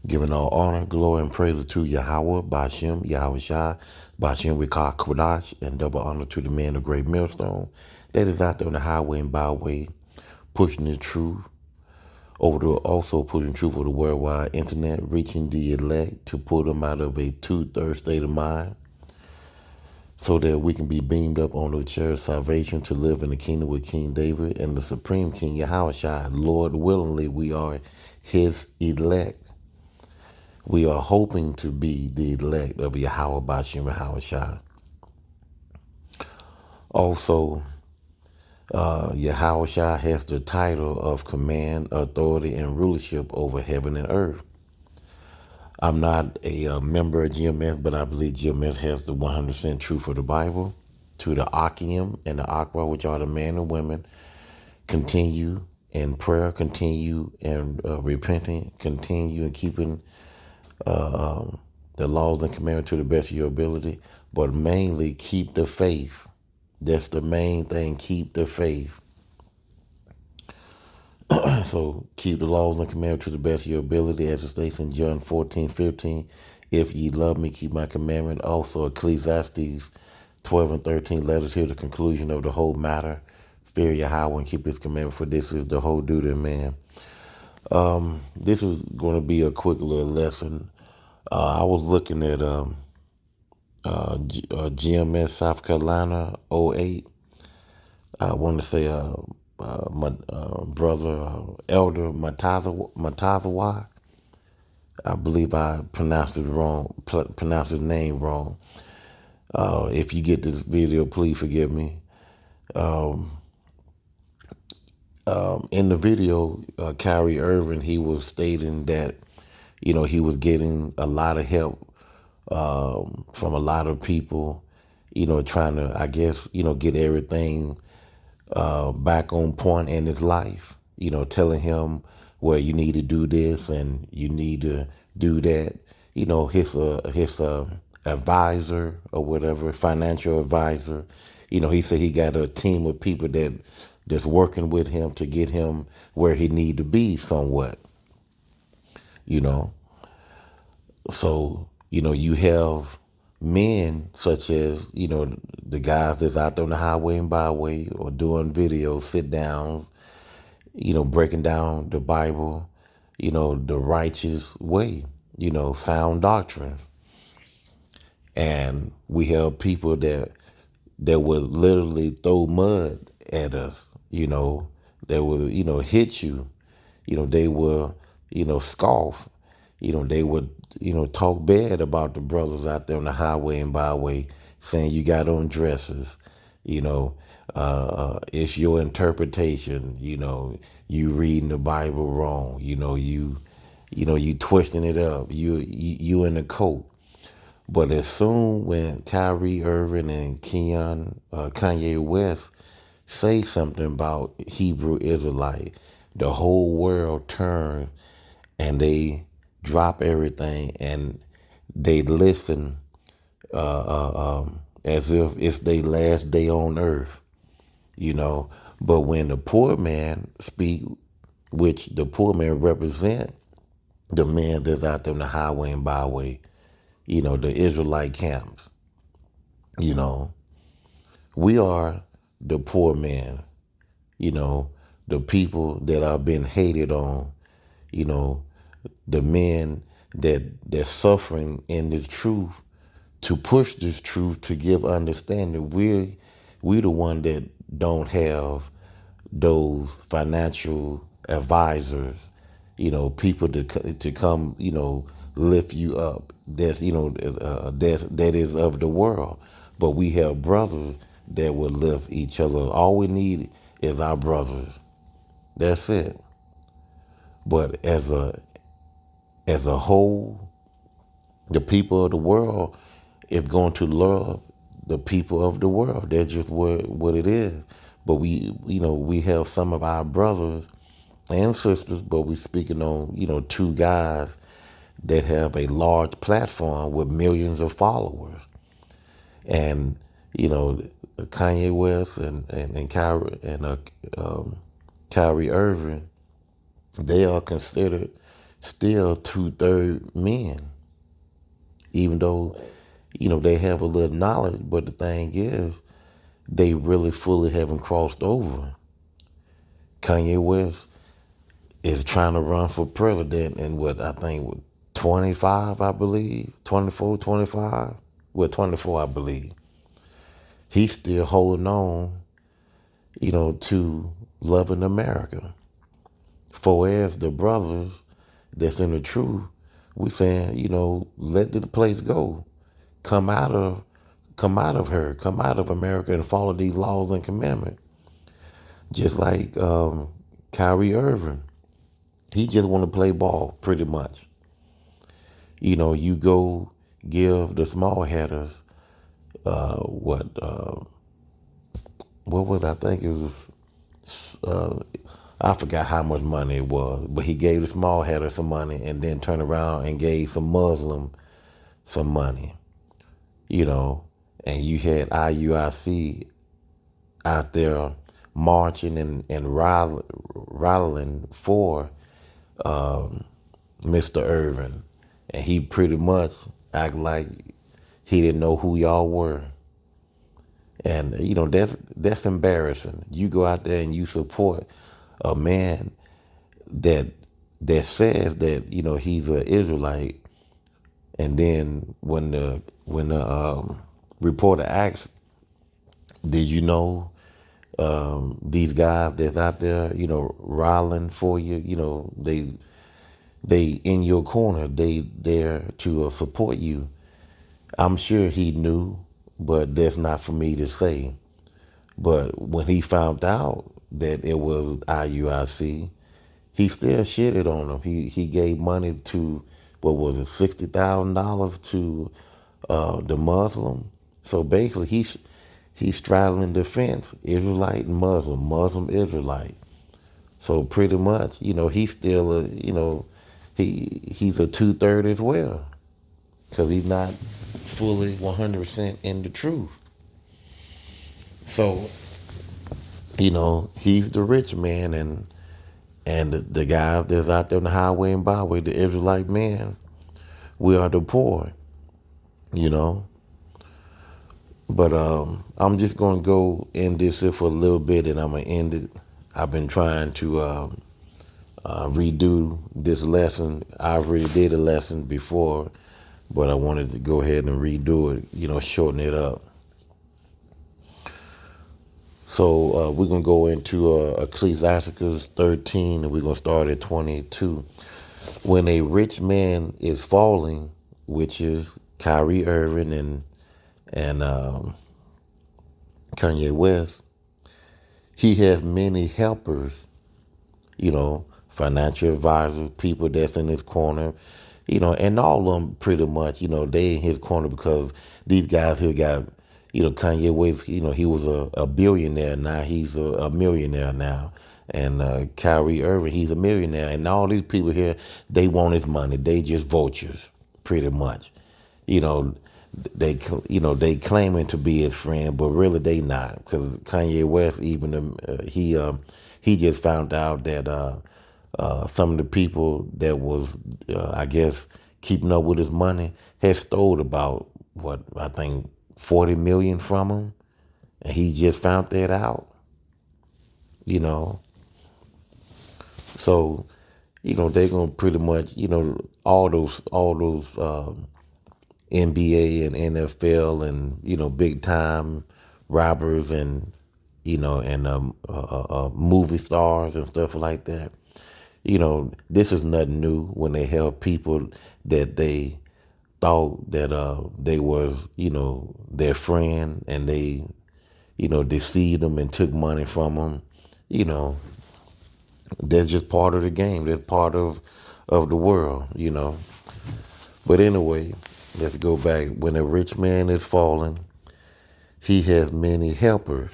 Giving all honor, glory, and praise to Yahawah, Bashem, Yahweh Shai, Bashem Wikah Kodash, and double honor to the man of great millstone that is out there on the highway and byway, pushing the truth also pushing truth over the worldwide internet, reaching the elect to pull them out of a two-third state of mind so that we can be beamed up on the chair of salvation to live in the kingdom with King David and the Supreme King Yahweh Shai. Lord willingly, we are his elect. We are hoping to be the elect of Yahawah Bashim Yahweh Shai. Also, Yahweh Shai has the title of command, authority, and rulership over heaven and earth. I'm not a member of GMS, but I believe GMS has the 100% truth of the Bible. To the Akim and the Akwa, which are the men and women, continue in prayer, continue in repenting, continue in keeping the laws and commandments to the best of your ability, but mainly keep the faith. That's the main thing, keep the faith. So keep the laws and commandments to the best of your ability, as it states in John 14:15. If ye love me, keep my commandment. Also Ecclesiastes 12 and 13 letters here, the conclusion of the whole matter. Fear Yahweh and keep his commandment, for this is the whole duty of man. This is going to be a quick little lesson. I was looking at GMS South Carolina '08. I want to say my brother, Elder Matazawa. I believe I pronounced it wrong, pronounced his name wrong. If you get this video, please forgive me. In the video, Kyrie Irving, he was stating that, he was getting a lot of help from a lot of people, trying to, I guess, get everything back on point in his life, telling him, well, you need to do this and you need to do that. His advisor or whatever, financial advisor, he said he got a team of people that's working with him to get him where he need to be somewhat, you know. So, you have men such as, the guys that's out there on the highway and byway or doing videos, sit downs, breaking down the Bible, the righteous way, sound doctrine. And we have people that would literally throw mud at us, that would, hit you, they will, scoff, they would, talk bad about the brothers out there on the highway and byway, saying you got on dresses, you know, it's your interpretation, you reading the Bible wrong, you twisting it up, you in the coat. But as soon when Kyrie Irving and Kanye West say something about Hebrew Israelite, the whole world turns and they drop everything and they listen as if it's their last day on earth, you know. But when the poor man speak, which the poor man represent the man that's out there on the highway and byway, the Israelite camps, you know, we are the poor man, you know, the people that are being hated on, you know, the men that's suffering in this truth to push this truth to give understanding. We the one that don't have those financial advisors, people to come, lift you up. That's that is of the world. But we have brothers that will lift each other. All we need is our brothers. That's it. But as a whole, the people of the world is going to love the people of the world. That's just what it is. But we have some of our brothers and sisters, but we're speaking on, two guys that have a large platform with millions of followers. And, Kanye West and Kyrie Irving, they are considered, still 2/3 men, even though, they have a little knowledge. But the thing is, they really fully haven't crossed over. Kanye West is trying to run for president in what I think, 25, I believe, 24, 25. Well, 24, I believe. He's still holding on, to loving America. For as the brothers that's in the truth, we saying, let the place go. Come out of come out of America and follow these laws and commandments. Just like Kyrie Irving. He just want to play ball, pretty much. You go give the small headers, what was, I think it was, I forgot how much money it was, but he gave the small header some money and then turned around and gave some Muslim some money, you know, and you had IUIC out there marching and rattling for Mr. Irvin, and he pretty much act like he didn't know who y'all were. And that's embarrassing. You go out there and you support a man that says that he's an Israelite, and then when the reporter asks, "Did you know these guys that's out there, riling for you? They in your corner. They there to support you." I'm sure he knew, but that's not for me to say. But when he found out that it was IUIC, he still shitted on him. He gave money to, what was it, $60,000 to the Muslim. So basically, he's straddling the fence, Israelite and Muslim, Muslim Israelite. So pretty much, he's still he's a 2/3 as well, because he's not fully 100% in the truth. So he's the rich man, and the guys that's out there on the highway and byway, the Israelite man, we are the poor, you know. But I'm just gonna go end this here for a little bit, and I'm gonna end it. I've been trying to redo this lesson. I already did a lesson before, but I wanted to go ahead and redo it, shorten it up. So we're gonna go into Ecclesiasticus 13, and we're gonna start at 22. When a rich man is falling, which is Kyrie Irving and Kanye West, he has many helpers, financial advisors, people that's in his corner, and all of them pretty much, they in his corner because these guys here got, Kanye West, he was a billionaire. Now he's a millionaire now. And Kyrie Irving, he's a millionaire. And all these people here, they want his money. They just vultures, pretty much. You know, they claiming to be his friend, but really they not. Because Kanye West, even he just found out that some of the people that was, I guess, keeping up with his money had stole about, what, I think 40 million from him, and he just found that out. You know, so they're gonna pretty much, all those NBA and NFL and big time robbers and movie stars and stuff like that. This is nothing new when they help people that they thought that they was their friend, and they deceived them and took money from them. You know, that's just part of the game. That's part of the world. But anyway, let's go back. When a rich man is falling, he has many helpers.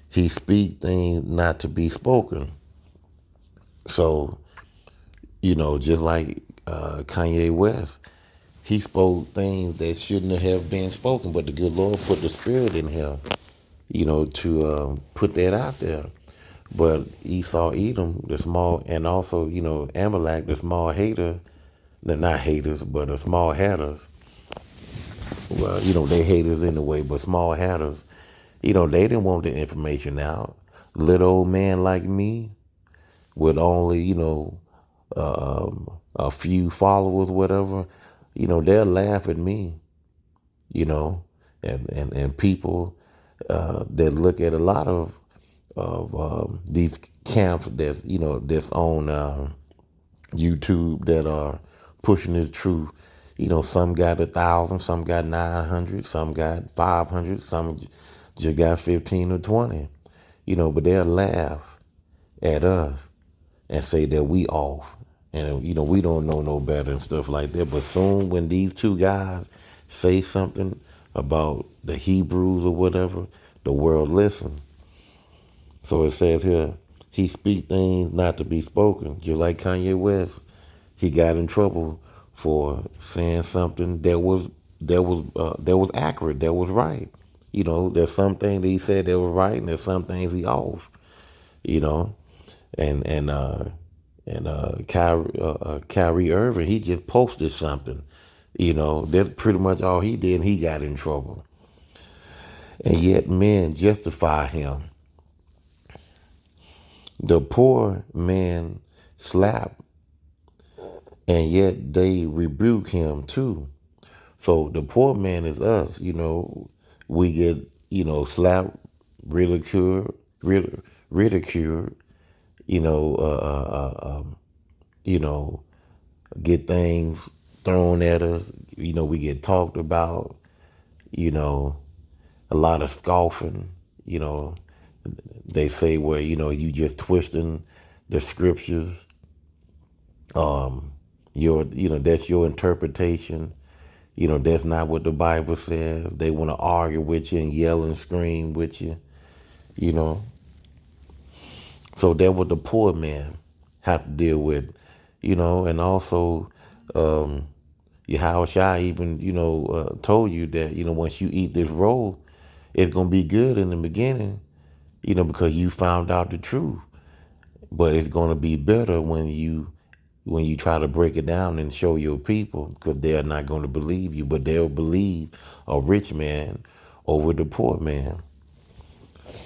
He speak things not to be spoken. So, just like Kanye West, he spoke things that shouldn't have been spoken, but the good Lord put the spirit in him, to put that out there. But Esau, Edom, the small, and also, Amalek, the small hater, they're not haters, but the small hatters. Well, they haters anyway, but small hatters, they didn't want the information out. Little old man like me with only, a few followers, whatever, they'll laugh at me, you know, and people that look at a lot of these camps that that's on YouTube that are pushing this truth. Some got 1,000, some got 900, some got 500, some just got 15 or 20. But they'll laugh at us and say that we off, and we don't know no better and stuff like that. But soon when these two guys say something about the Hebrews or whatever, the world listen. So it says here, he speak things not to be spoken. Just like Kanye West, he got in trouble for saying something that was accurate, that was right. There's some things that he said that was right, and there's some things he off. You know, and Kyrie Irving, he just posted something. That's pretty much all he did, and he got in trouble. And yet men justify him. The poor man slapped, and yet they rebuke him too. So the poor man is us. We get slapped, ridiculed, ridiculed. You know, you know, get things thrown at us. We get talked about. You know, a lot of scoffing. You know, they say, well, you just twisting the scriptures. That's your interpretation. That's not what the Bible says. They want to argue with you and yell and scream with you. You know, so that what the poor man have to deal with. And also, Yahawah even told you that once you eat this roll, it's gonna be good in the beginning. Because you found out the truth. But it's gonna be better when you try to break it down and show your people, because they're not going to believe you, but they'll believe a rich man over the poor man.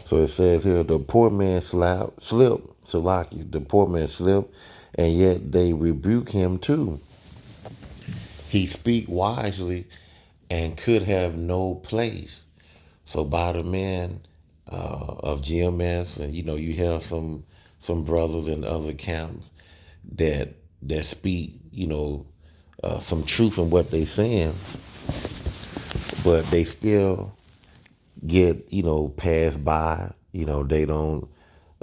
So it says here, the poor man slipped, Salaki, the poor man slipped, and yet they rebuke him too. He speak wisely and could have no place. So by the man of GMS, and you have some brothers in other camps that speak, some truth in what they saying, but they still get, passed by. They don't.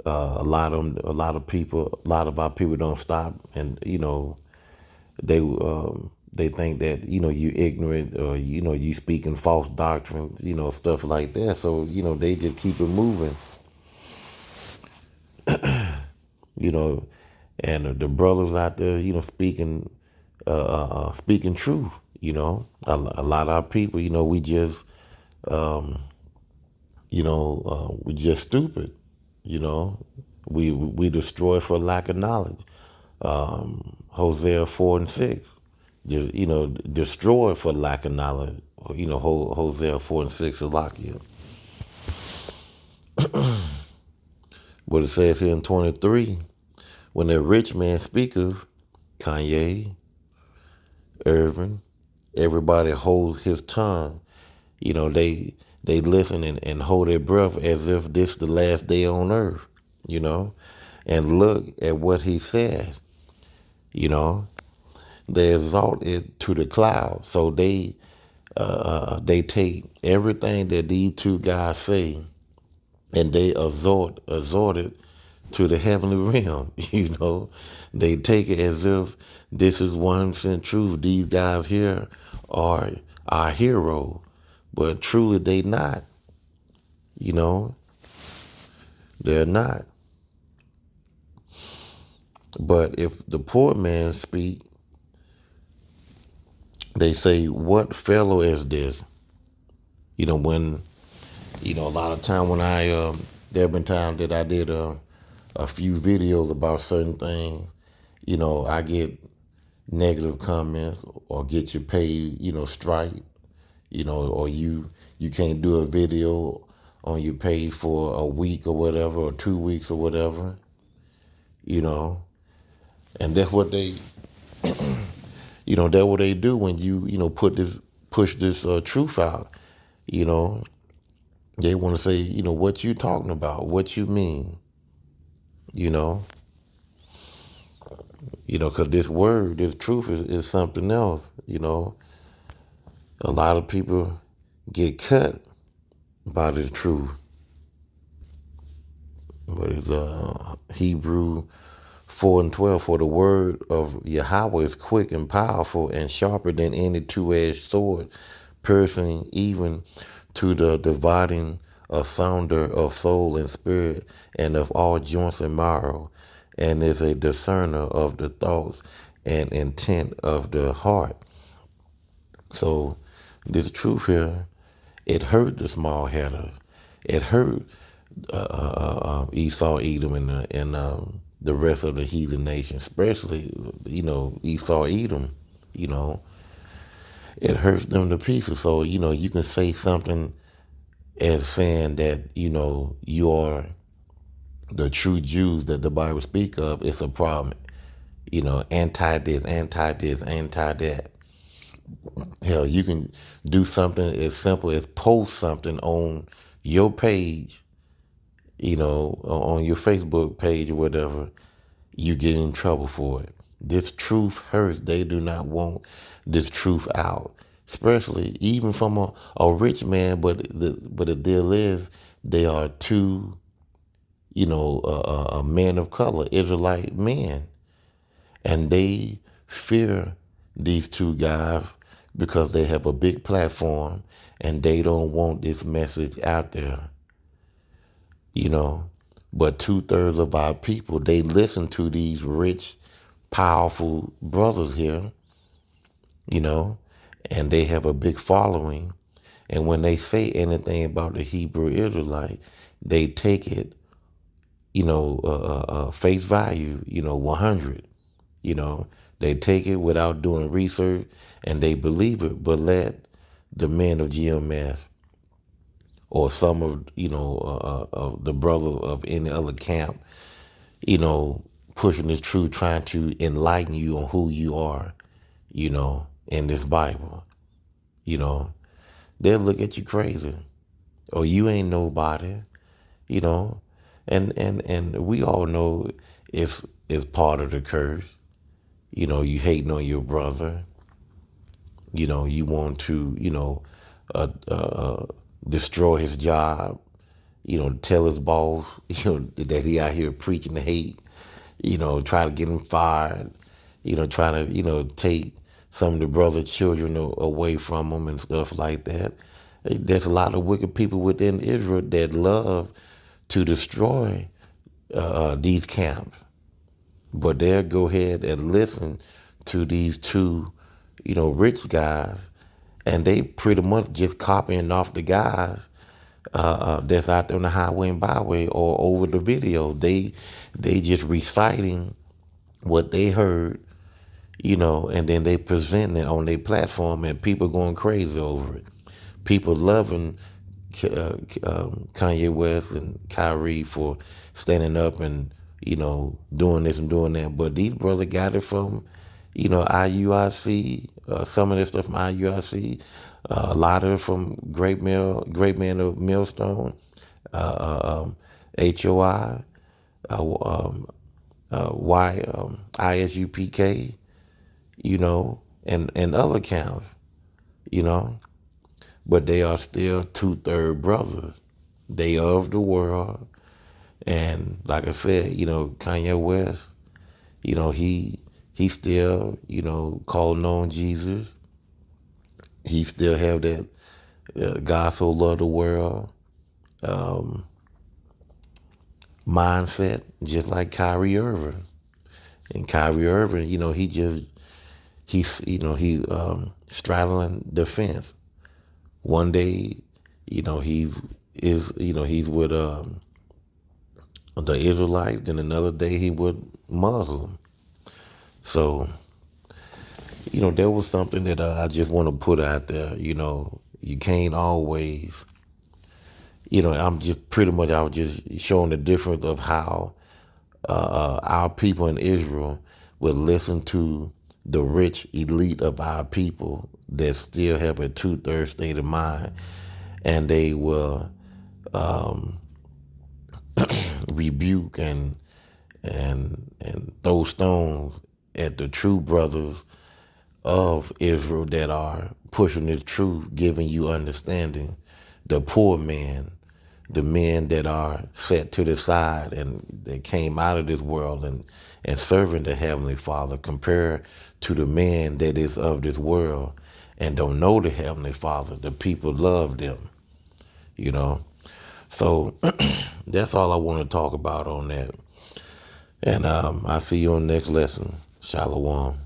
A lot of our people don't stop, and they think that you ignorant, or you speaking false doctrine, stuff like that. So they just keep it moving, you know, and the brothers out there, speaking truth. A lot of our people, we just stupid. You know, we destroy for lack of knowledge. Hosea 4:6, just destroy for lack of knowledge. Hosea 4:6 is lock you. But it says here in 23, when a rich man speaketh, Kanye, Irvin, everybody holds his tongue. They listen and hold their breath as if this the last day on earth, you know, and look at what he says, you know. They exalt it to the clouds. So they take everything that these two guys say, and they exhort it to the heavenly realm. They take it as if this is 100% truth. These guys here are our hero, but truly they not. You know, they're not. But if the poor man speak, they say, what fellow is this? When, a lot of time when there have been times that I did a few videos about certain things, I get negative comments or get your page, strike, or you can't do a video on your page for a week or whatever, or 2 weeks or whatever, you know, and that's what they do when push this truth out, you know. They want to say, what you talking about, what you mean, you know, because this word, this truth is something else, A lot of people get cut by this truth, but it's Hebrew 4:12. For the word of Yahawah is quick and powerful and sharper than any two-edged sword, piercing even to the dividing asunder of soul and spirit and of all joints and marrow, and is a discerner of the thoughts and intent of the heart. So this truth here, it hurt the small headers. It hurt Esau, Edom, and the rest of the heathen nation, especially Esau, Edom. You know, it hurts them to pieces. So you can say something as saying that you are the true Jews that the Bible speak of. It's a problem. Anti this, anti this, anti that. Hell, you can do something as simple as post something on your page, on your Facebook page or whatever. You get in trouble for it. This truth hurts. They do not want this truth out, especially even from a rich man. But the deal is, they are two, a men of color, Israelite men, and they fear these two guys because they have a big platform and they don't want this message out there, you know. But 2/3 of our people, they listen to these rich, powerful brothers here, you know, and they have a big following. And when they say anything about the Hebrew Israelite, they take it, face value, 100. They take it without doing research and they believe it. But let the men of GMS or some of the brothers of any other camp, pushing this truth, trying to enlighten you on who you are, in this Bible, you know, they'll look at you crazy. Or you ain't nobody, you know. And we all know it's part of the curse. You hating on your brother. You want to, uh, uh, uh, destroy his job. Tell his boss, that he out here preaching the hate. Try to get him fired. Trying to, take some of the brother's children away from him and stuff like that. There's a lot of wicked people within Israel that love to destroy these camps. But they'll go ahead and listen to these two, rich guys, and they pretty much just copying off the guys that's out there on the highway and byway or over the video. They just reciting what they heard, and then they present it on their platform, and people going crazy over it. People loving Kanye West and Kyrie for standing up and doing this and doing that. But these brothers got it from IUIC. Some of this stuff from IUIC. A lot of it from Great Man of Millstone, HOI, ISUPK, and other counts, you know. But they are still 2/3 brothers. They of the world. And like I said, Kanye West, he still, calling on Jesus. He still have that God so loved the world mindset, just like Kyrie Irving. And Kyrie Irving, he straddling the fence. One day, he's with the Israelites, then another day he was Muslim. So, that was something that I just want to put out there. You can't always, I'm just pretty much, I was just showing the difference of how our people in Israel will listen to the rich elite of our people that still have a two-thirds state of mind, and they will rebuke and throw stones at the true brothers of Israel that are pushing this truth, giving you understanding. The poor man, the men that are set to the side and that came out of this world and serving the Heavenly Father, compared to the man that is of this world and don't know the Heavenly Father. The people love them, you know. So that's all I want to talk about on that. And I see you on the next lesson. Shalom.